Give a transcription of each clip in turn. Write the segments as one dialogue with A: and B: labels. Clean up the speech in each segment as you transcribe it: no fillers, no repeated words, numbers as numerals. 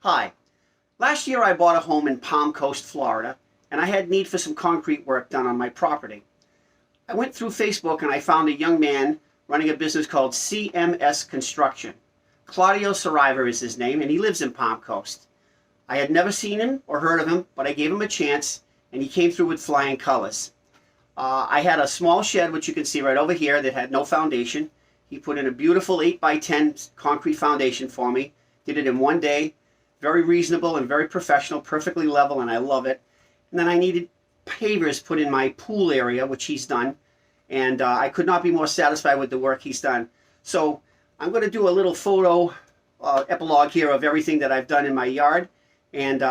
A: Hi. Last year I bought a home in Palm Coast, Florida, and I had need for some concrete work done on my property. I went through Facebook and I found a young man running a business called CMS Construction. Claudio Saraiva is his name, and he lives in Palm Coast. I had never seen him or heard of him, but I gave him a chance, and he came through with flying colors. I had a small shed, which you can see right over here, that had no foundation. He put in a beautiful 8x10 concrete foundation for me. Did it in one day. Very reasonable and very professional, perfectly level, and I love it. And then I needed pavers put in my pool area, which he's done. And I could not be more satisfied with the work he's done. So I'm going to do a little photo epilogue here of everything that I've done in my yard. And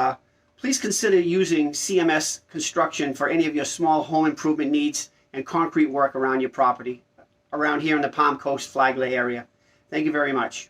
A: please consider using CMS Construction for any of your small home improvement needs and concrete work around your property, around here in the Palm Coast Flagler area. Thank you very much.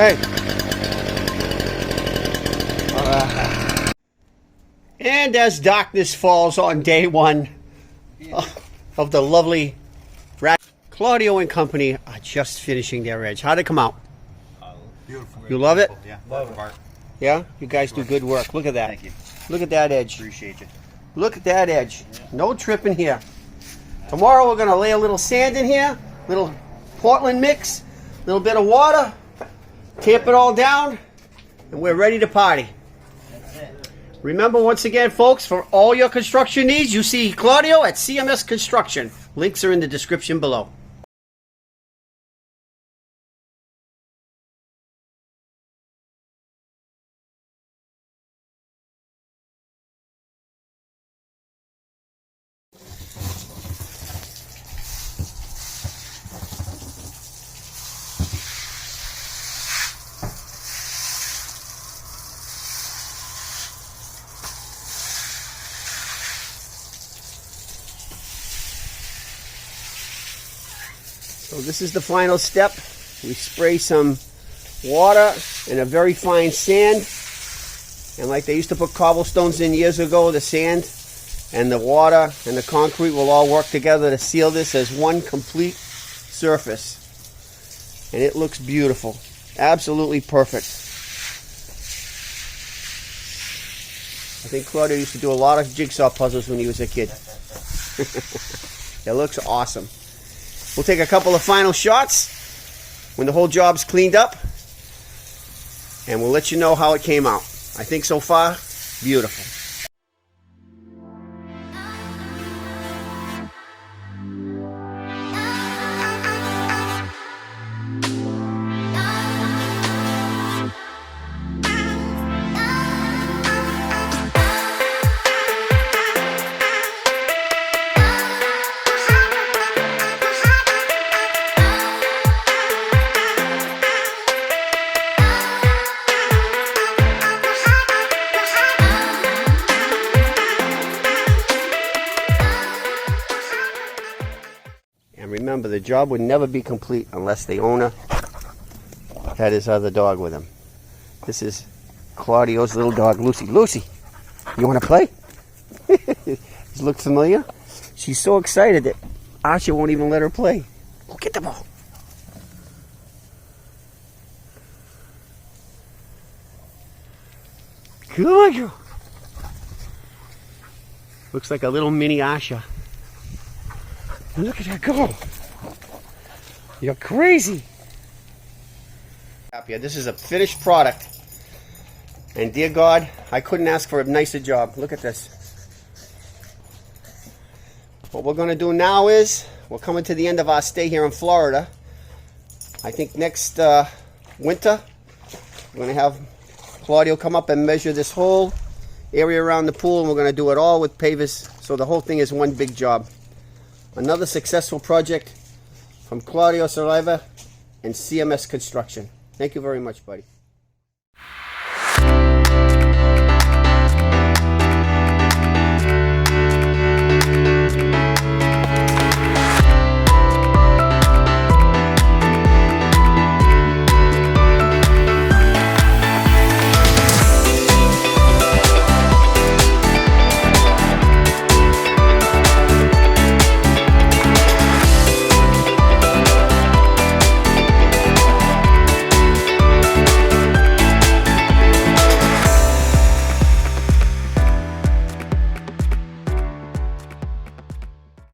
A: Hey. And as darkness falls on day one of the lovely Claudio and company are just finishing their edge. How'd it come out?
B: Beautiful.
A: You love it?
B: Yeah, love it.
A: Yeah? You guys do good work. Look at that.
B: Thank you.
A: Look at that edge.
B: Appreciate you.
A: Look at that edge. No tripping here. Tomorrow we're going to lay a little sand in here, little Portland mix, a little bit of water, tamp it all down, and we're ready to party.
B: That's it.
A: Remember, once again, folks, for all your construction needs, you see Claudio at CMS Construction. Links are in the description below. So this is the final step. We spray some water and a very fine sand. And like they used to put cobblestones in years ago, the sand and the water and the concrete will all work together to seal this as one complete surface. And it looks beautiful. Absolutely perfect. I think Claudio used to do a lot of jigsaw puzzles when he was a kid. It looks awesome. We'll take a couple of final shots when the whole job's cleaned up, and we'll let you know how it came out. I think so far, beautiful. And remember, the job would never be complete unless the owner had his other dog with him. This is Claudio's little dog, Lucy. Lucy, you want to play? Does it look familiar? She's so excited that Asha won't even let her play. Go get the ball. Good girl. Looks like a little mini Asha. Look at her go. You're crazy. This is a finished product. And dear God, I couldn't ask for a nicer job. Look at this. What we're going to do now is, we're coming to the end of our stay here in Florida. I think next winter, we're going to have Claudio come up and measure this whole area around the pool, and we're going to do it all with pavers, so the whole thing is one big job. Another successful project from Claudio Saraiva and CMS Construction. Thank you very much, buddy.